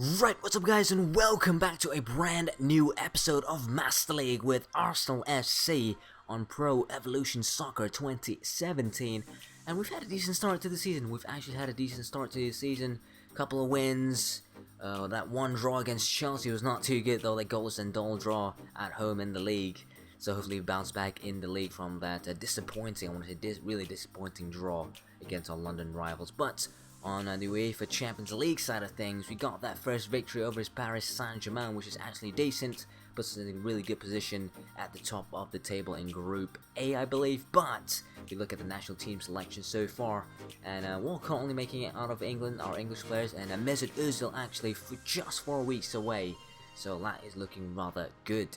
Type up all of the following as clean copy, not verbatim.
Right, what's up guys, and welcome back to a brand new episode of Master League with Arsenal FC on Pro Evolution Soccer 2017. And we've had a decent start to the season. We've actually had a decent start to the season. Couple of wins. That one draw against Chelsea was not too good though. They goalless and dull draw at home in the league. So hopefully we bounce back in the league from that disappointing, I want to say really disappointing draw against our London rivals. But on the UEFA Champions League side of things, we got that first victory over Paris Saint-Germain, which is actually decent, puts us in a really good position at the top of the table in Group A, I believe. But if you look at the national team selection so far, and Walcott only making it out of England, our English players, and Mesut Ozil actually for just 4 weeks away, so that is looking rather good.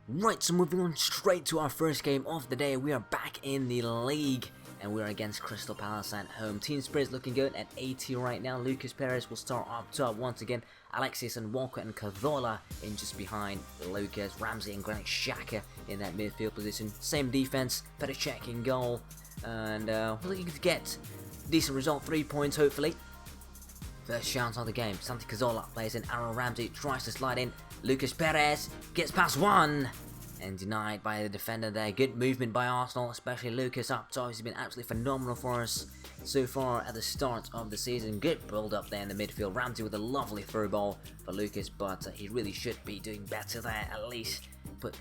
Right, so moving on straight to our first game of the day, we are back in the league. And we're against Crystal Palace at home. Team spirit's looking good at 80 right now. Lucas Perez will start up top once again. Alexis and Walker and Cazorla in just behind Lucas. Ramsey and Granit Xhaka in that midfield position. Same defense. Petr Cech in goal. And we're looking to get a decent result. 3 points hopefully. First chance of the game. Santi Cazorla plays in. Aaron Ramsey tries to slide in. Lucas Perez gets past one. And denied by the defender there. Good movement by Arsenal, especially Lucas up top. He's been absolutely phenomenal for us so far at the start of the season. Good build up there in the midfield. Ramsey with a lovely through ball for Lucas, but he really should be doing better there. At least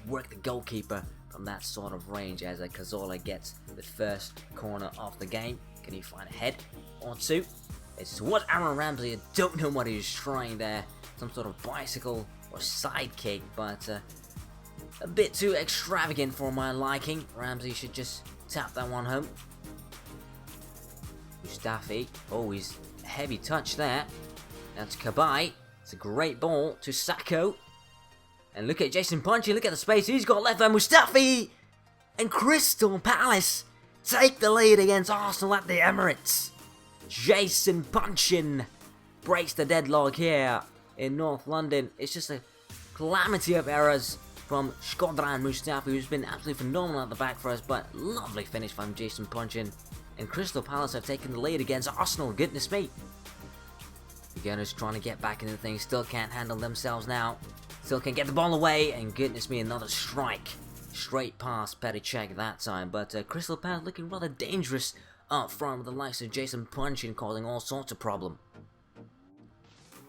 work the goalkeeper from that sort of range as Cazorla gets the first corner of the game. Can he find a head or two? It's towards Aaron Ramsey. I don't know what he was trying there. Some sort of bicycle or sidekick, but a bit too extravagant for my liking. Ramsey should just tap that one home. Mustafi. Oh, he's heavy touch there. That's Cabaye. It's a great ball to Sacco. And look at Jason Punchy. Look at the space he's got left there. Mustafi and Crystal Palace take the lead against Arsenal at the Emirates. Jason Punchin breaks the deadlock here in North London. It's just a calamity of errors from Shkodran Mustafi, who's been absolutely phenomenal at the back for us, but lovely finish from Jason Punchin. And Crystal Palace have taken the lead against Arsenal, goodness me. The Gunners trying to get back into things, still can't handle themselves now. Still can't get the ball away, and goodness me, another strike. Straight past Petr Cech that time, but Crystal Palace looking rather dangerous up front with the likes of Jason Punchin causing all sorts of problem.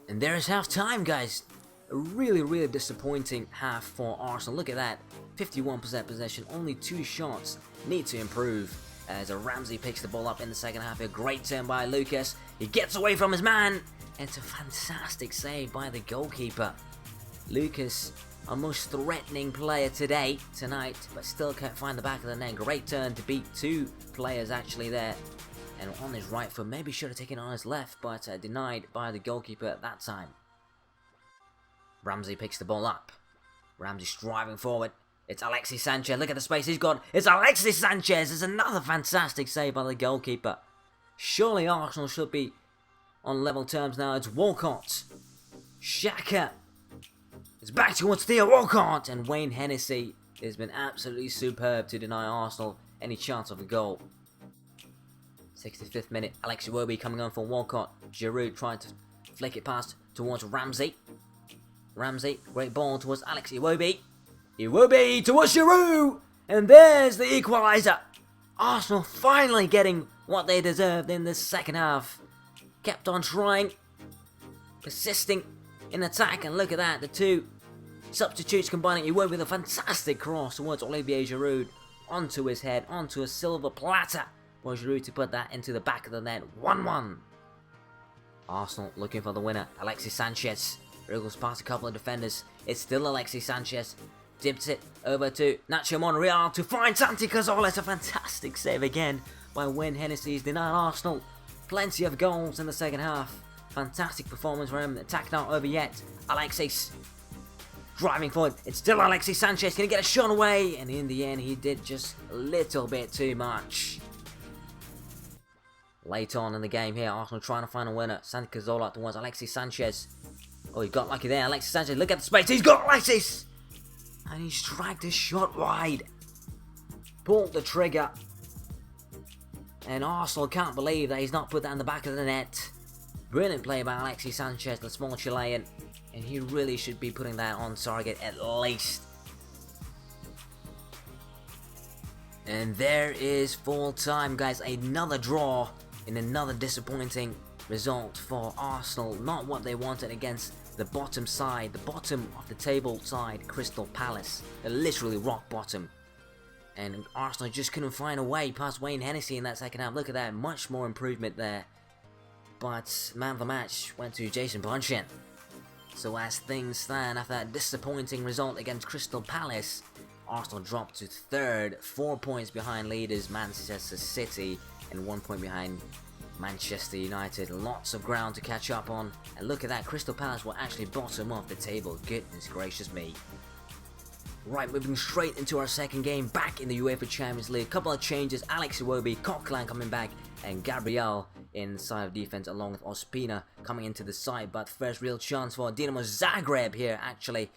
And there is half time, guys. A really disappointing half for Arsenal. Look at that. 51% possession, only 2 shots. Need to improve. As Ramsey picks the ball up in the second half. A great turn by Lucas. He gets away from his man. And it's a fantastic save by the goalkeeper. Lucas, our most threatening player tonight, but still can't find the back of the net. Great turn to beat 2 players actually there. And on his right foot, maybe should have taken it on his left, but denied by the goalkeeper at that time. Ramsey picks the ball up. Ramsey striving forward. It's Alexis Sanchez. Look at the space he's got. It's Alexis Sanchez. It's another fantastic save by the goalkeeper. Surely Arsenal should be on level terms now. It's Walcott. Xhaka. It's back towards Theo Walcott. And Wayne Hennessy has been absolutely superb to deny Arsenal any chance of a goal. 65th minute. Alex Iwobi coming on for Walcott. Giroud trying to flick it past towards Ramsey. Ramsey, great ball towards Alex Iwobi. Iwobi towards Giroud! And there's the equaliser. Arsenal finally getting what they deserved in the second half. Kept on trying, persisting in attack, and look at that, the 2 substitutes combining. Iwobi with a fantastic cross towards Olivier Giroud. Onto his head, onto a silver platter for Giroud to put that into the back of the net. 1-1. Arsenal looking for the winner. Alexis Sanchez wriggles past a couple of defenders. It's still Alexis Sanchez. Dips it over to Nacho Monreal to find Santi Cazorla. It's a fantastic save again by Wayne Hennessy. He's denied Arsenal plenty of goals in the second half. Fantastic performance for him. Attack not over yet. Alexis driving forward. It's still Alexis Sanchez. Can he get a shot away? And in the end, he did just a little bit too much. Late on in the game here, Arsenal trying to find a winner. Santi Cazorla towards Alexis Sanchez. Oh, he got lucky there. Alexis Sanchez, look at the space. He's got Alexis! And he struck this shot wide. Pulled the trigger. And Arsenal can't believe that he's not put that in the back of the net. Brilliant play by Alexis Sanchez, the small Chilean, and he really should be putting that on target at least. And there is full time, guys. Another draw in another disappointing result for Arsenal. Not what they wanted against the bottom side, the bottom of the table side, Crystal Palace. They're literally rock bottom. And Arsenal just couldn't find a way past Wayne Hennessy in that second half. Look at that, much more improvement there. But man of the match went to Jason Bunchen. So as things stand, after that disappointing result against Crystal Palace, Arsenal dropped to third, 4 points behind leaders Manchester City and 1 point behind Manchester United. Lots of ground to catch up on, and look at that, Crystal Palace will actually bottom of the table. Goodness gracious me. Right, moving straight into our second game back in the UEFA Champions League. Couple of changes, Alex Iwobi, Coquelin coming back, and Gabriel in the side of defense along with Ospina coming into the side. But first real chance for Dinamo Zagreb here actually,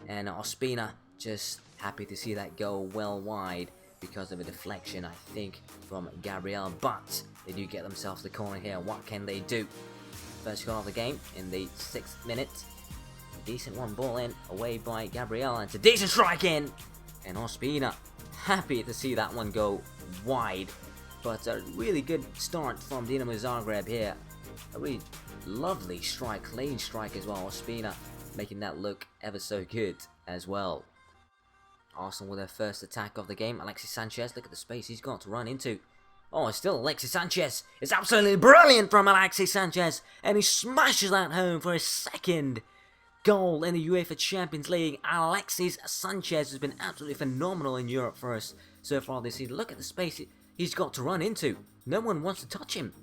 and Ospina just happy to see that go well wide because of a deflection, I think, from Gabriel. But they do get themselves the corner here. What can they do? First goal of the game in the 6th minute. Decent one, ball in, away by Gabriel, and it's a decent strike in. And Ospina, happy to see that one go wide. But a really good start from Dinamo Zagreb here. A really lovely strike, clean strike as well. Ospina making that look ever so good as well. Arsenal with their first attack of the game. Alexis Sanchez, look at the space he's got to run into. Oh, it's still Alexis Sanchez. It's absolutely brilliant from Alexis Sanchez. And he smashes that home for his second goal in the UEFA Champions League. Alexis Sanchez has been absolutely phenomenal in Europe for us so far this season. Look at the space he's got to run into. No one wants to touch him.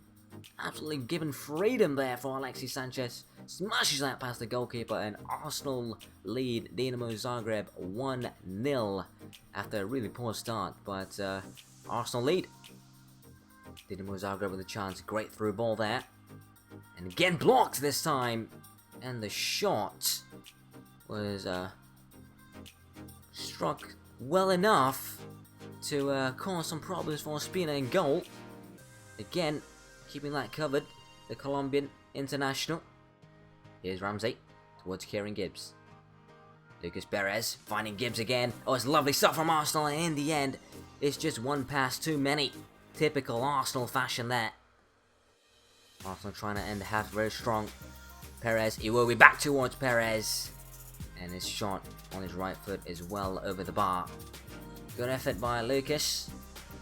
Absolutely given freedom there for Alexis Sanchez. Smashes that past the goalkeeper, and Arsenal lead Dinamo Zagreb 1-0 after a really poor start. But Arsenal lead. Dinamo Zagreb with a chance. Great through ball there. And again blocked this time. And the shot was struck well enough to cause some problems for Ospina in goal. Again, keeping that covered, the Colombian international. Here's Ramsey towards Kieran Gibbs. Lucas Perez finding Gibbs again. Oh, it's lovely stuff from Arsenal, and in the end, it's just one pass too many. Typical Arsenal fashion there. Arsenal trying to end the half very strong. Perez, he will be back towards Perez. And his shot on his right foot is well over the bar. Good effort by Lucas.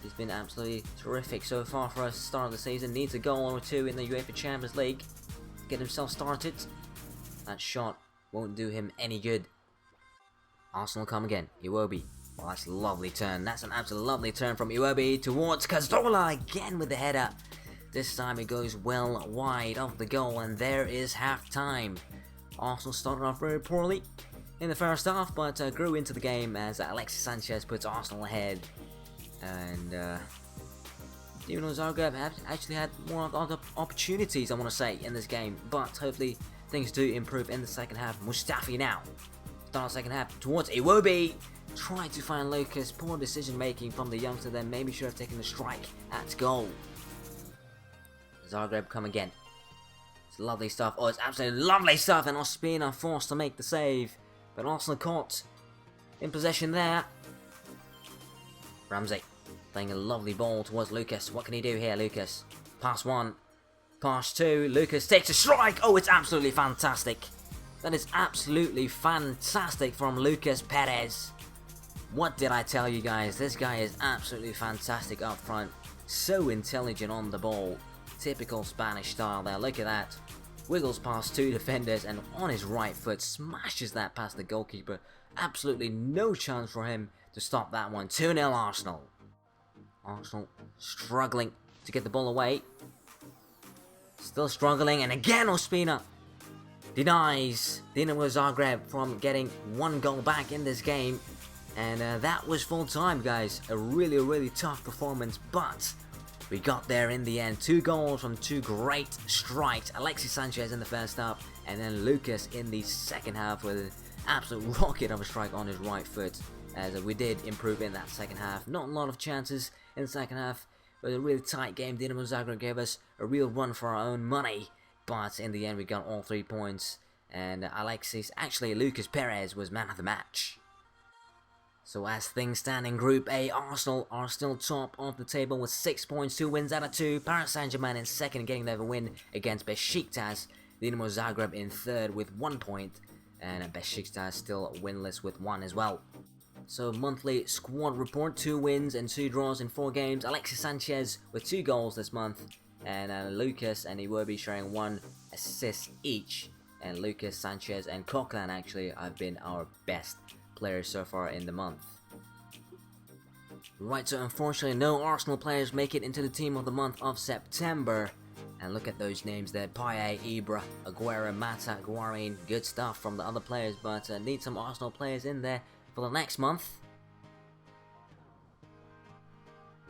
He's been absolutely terrific so far for us. Start of the season. Needs a goal or two in the UEFA Champions League. Get himself started. That shot won't do him any good. Arsenal come again. Iwobi. Well, that's a lovely turn. That's an absolutely lovely turn from Iwobi towards Cazorla again with the header. This time it goes well wide of the goal, and there is half time. Arsenal started off very poorly in the first half, but grew into the game as Alexis Sanchez puts Arsenal ahead. And Dinamo Zagreb have actually had more other opportunities, I want to say, in this game. But hopefully things do improve in the second half. Mustafi now. Start second half towards Iwobi. Trying to find Lucas. Poor decision making from the youngster there. Maybe should have taken the strike at goal. Zagreb come again. It's lovely stuff. Oh, it's absolutely lovely stuff. And Ospina forced to make the save. But Arsenal caught in possession there. Ramsey playing a lovely ball towards Lucas. What can he do here, Lucas? Pass one. Pass two. Lucas takes a strike. Oh, it's absolutely fantastic. That is absolutely fantastic from Lucas Perez. What did I tell you guys? This guy is absolutely fantastic up front. So intelligent on the ball. Typical Spanish style there. Look at that. Wiggles past two defenders and on his right foot smashes that past the goalkeeper. Absolutely no chance for him to stop that one. 2-0 Arsenal. Arsenal struggling to get the ball away. Still struggling, and again Ospina denies Dinamo Zagreb from getting one goal back in this game. And that was full time, guys. A really tough performance, but we got there in the end. 2 goals from 2 great strikes. Alexis Sanchez in the first half, and then Lucas in the second half with an absolute rocket of a strike on his right foot. As we did improve in that second half. Not a lot of chances in the second half, but a really tight game. Dinamo Zagreb gave us a real run for our own money but in the end we got all 3 points, and Lucas Perez was man of the match. So as things stand in Group A, Arsenal are still top of the table with 6 points, 2 wins out of 2. Paris Saint-Germain in second, getting their win against Besiktas. Dinamo Zagreb in third with 1 point, and Besiktas still winless with 1 as well. So monthly squad report: 2 wins and 2 draws in 4 games. Alexis Sanchez with 2 goals this month, and Lucas and Iwobi sharing 1 assist each. And Lucas, Sanchez, and Coquelin actually have been our best players so far in the month. Right, so unfortunately no Arsenal players make it into the team of the month of September. And look at those names there: Payet, Ibra, Aguero, Mata, Guarin. Good stuff from the other players, but need some Arsenal players in there for the next month.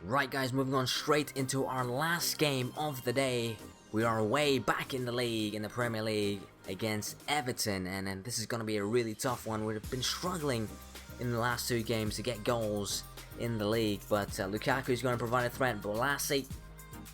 Right guys, moving on straight into our last game of the day. We are away back in the league, in the Premier League, against Everton, and this is going to be a really tough one. We've been struggling in the last 2 games to get goals in the league, but Lukaku is going to provide a threat. Bolasie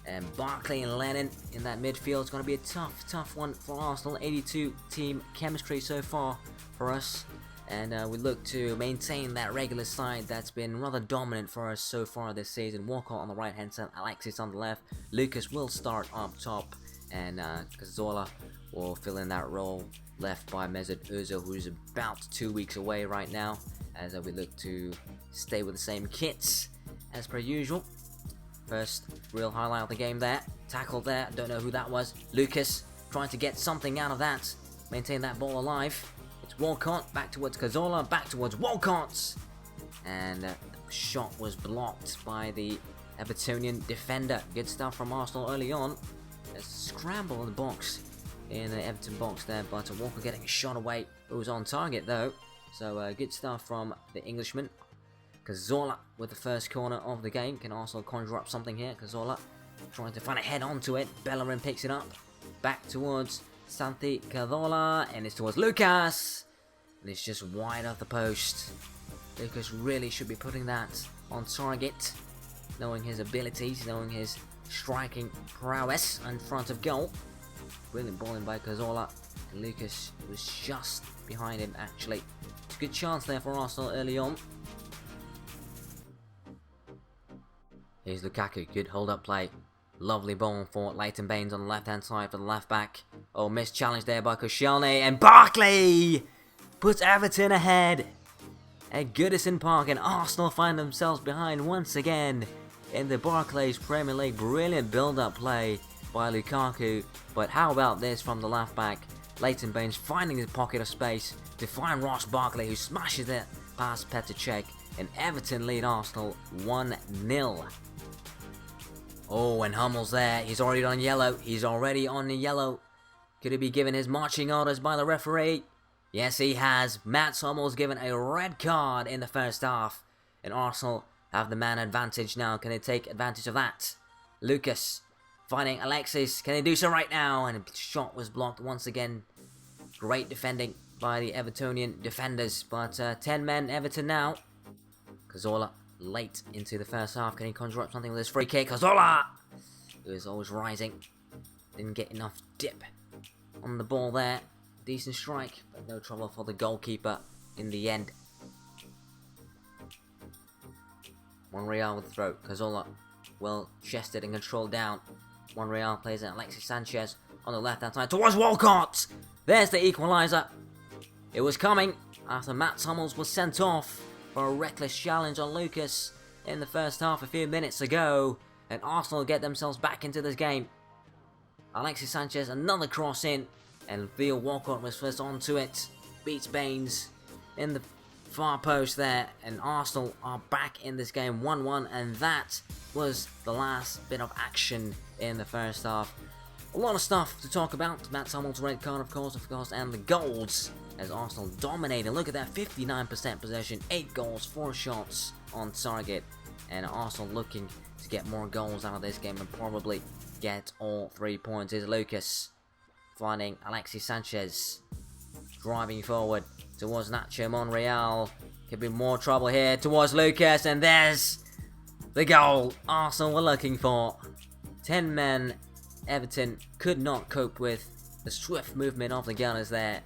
and Barkley and Lennon in that midfield. It's going to be a tough one for Arsenal. 82 team chemistry so far for us, and we look to maintain that regular side that's been rather dominant for us so far this season. Walcott on the right hand side, Alexis on the left. Lucas will start up top, and Cazorla will fill in that role left by Mesut Ozil, who's about 2 weeks away right now, as we look to stay with the same kits as per usual. First real highlight of the game there. Tackle there, don't know who that was. Lucas trying to get something out of that, maintain that ball alive. It's Walcott, back towards Cazorla, back towards Walcott, and the shot was blocked by the Evertonian defender. Good stuff from Arsenal early on. A scramble in the box, in the Everton box there, but Walker getting a shot away. It was on target though, so good stuff from the Englishman. Cazorla with the first corner of the game. Can also conjure up something here. Cazorla trying to find a head onto it. Bellerin picks it up. Back towards Santi Cazorla, and it's towards Lucas. And it's just wide off the post. Lucas really should be putting that on target, knowing his abilities, knowing his striking prowess in front of goal. Brilliant balling by Cazorla. And Lucas was just behind him actually. It's a good chance there for Arsenal early on. Here's Lukaku, good hold-up play. Lovely ball for Leighton Baines on the left-hand side for the left-back. Oh, missed challenge there by Koscielny, and Barkley puts Everton ahead at Goodison Park, and Arsenal find themselves behind once again in the Barclays Premier League. Brilliant build-up play by Lukaku, but how about this from the left-back? Leighton Baines finding his pocket of space to find Ross Barkley, who smashes it past Petr Cech, and Everton lead Arsenal 1-0. Oh, and Hummel's there. He's already on yellow. He's already on the yellow. Could he be given his marching orders by the referee? Yes, he has. Mats Hummel's given a red card in the first half, and Arsenal have the man advantage now. Can they take advantage of that? Lucas finding Alexis. Can they do so right now? And the shot was blocked once again. Great defending by the Evertonian defenders, but 10 men Everton now. Cazorla late into the first half. Can he conjure up something with his free kick? Cazorla! He was always rising. Didn't get enough dip on the ball there. Decent strike, but no trouble for the goalkeeper in the end. Monreal with the throw. Cazorla well chested and controlled down. Monreal plays it. Alexis Sanchez on the left hand side towards Walcott. There's the equaliser. It was coming after Mats Hummels was sent off for a reckless challenge on Lucas in the first half a few minutes ago, and Arsenal get themselves back into this game. Alexis Sanchez, another cross in, and Theo Walcott was first onto it, beats Baines in the far post there, and Arsenal are back in this game 1-1, and that was the last bit of action in the first half. A lot of stuff to talk about. Mats Hummels' red card, of course, and the goals as Arsenal dominated. Look at that, 59% possession, 8 goals, 4 shots on target, and Arsenal looking to get more goals out of this game and probably get all 3 points. Here's Lucas finding Alexis Sanchez, driving forward towards Nacho Monreal. Could be more trouble here towards Lucas, and there's the goal Arsenal were looking for. 10 men Everton could not cope with the swift movement of the Gunners there,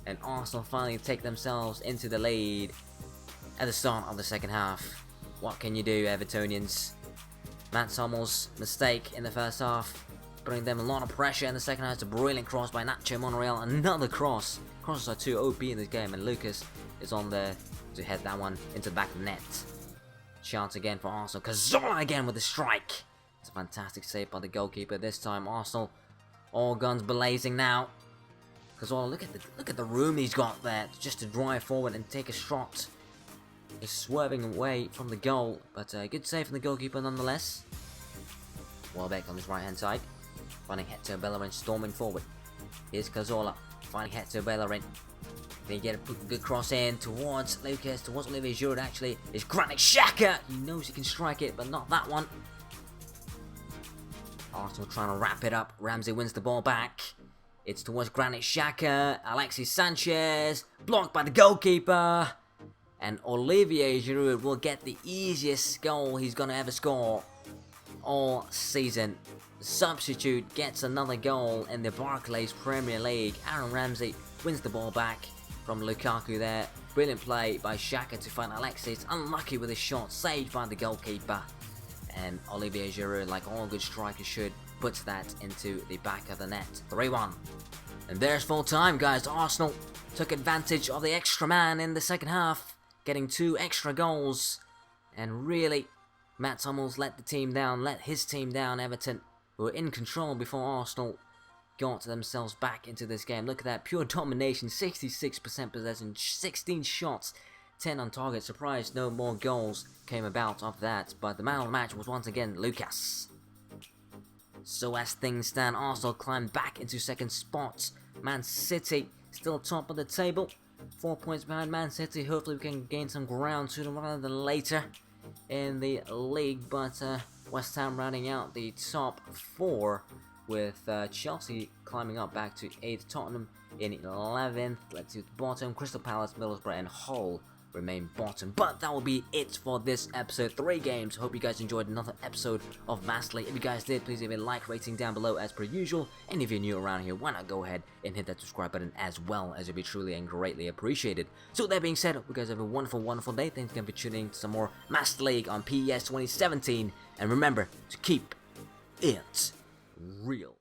and Arsenal finally take themselves into the lead at the start of the second half. What can you do, Evertonians? Matt Sommel's mistake in the first half, putting them a lot of pressure in the second half. It's a brilliant cross by Nacho Monreal. Another cross. Crosses are too OP in this game, and Lucas is on there to head that one into the back of the net. Chance again for Arsenal. Cazorla again with the strike. It's a fantastic save by the goalkeeper. This time Arsenal, all guns blazing now. Cazorla, look at the room he's got there just to drive forward and take a shot. He's swerving away from the goal, but a good save from the goalkeeper nonetheless. Welbeck on his right hand side, finding Hector Bellerin storming forward. Here's Cazorla, finding Hector Bellerin. They get a good cross in towards Lucas, towards Olivier Giroud actually. It's Granit Xhaka! He knows he can strike it, but not that one. Arsenal trying to wrap it up. Ramsey wins the ball back. It's towards Granit Xhaka. Alexis Sanchez, blocked by the goalkeeper. And Olivier Giroud will get the easiest goal he's gonna ever score all season. The substitute gets another goal in the Barclays Premier League. Aaron Ramsey wins the ball back from Lukaku there. Brilliant play by Xhaka to find Alexis. Unlucky with his shot, saved by the goalkeeper. And Olivier Giroud, like all good strikers should, puts that into the back of the net. 3-1. And there's full time, guys. Arsenal took advantage of the extra man in the second half, getting 2 extra goals. And really, Matt Hummels let his team down, Everton, who were in control before Arsenal got themselves back into this game. Look at that, pure domination, 66% possession, 16 shots, 10 on target. Surprised no more goals came about of that, but the man of the match was once again Lucas. So as things stand, Arsenal climbed back into second spot. Man City still top of the table, 4 points behind Man City. Hopefully we can gain some ground sooner rather than later in the league, but West Ham rounding out the top 4, with Chelsea climbing up back to 8th, Tottenham in 11th, let's see, bottom, Crystal Palace, Middlesbrough and Hull remain bottom. But that will be it for this episode. 3 games. Hope you guys enjoyed another episode of Master League. If you guys did, please leave a like rating down below as per usual. And if you're new around here, why not go ahead and hit that subscribe button as well, as it'd be truly and greatly appreciated. So with that being said, hope you guys have a wonderful, wonderful day. Thanks again for tuning in to some more Master League on PES 2017. And remember to keep it real.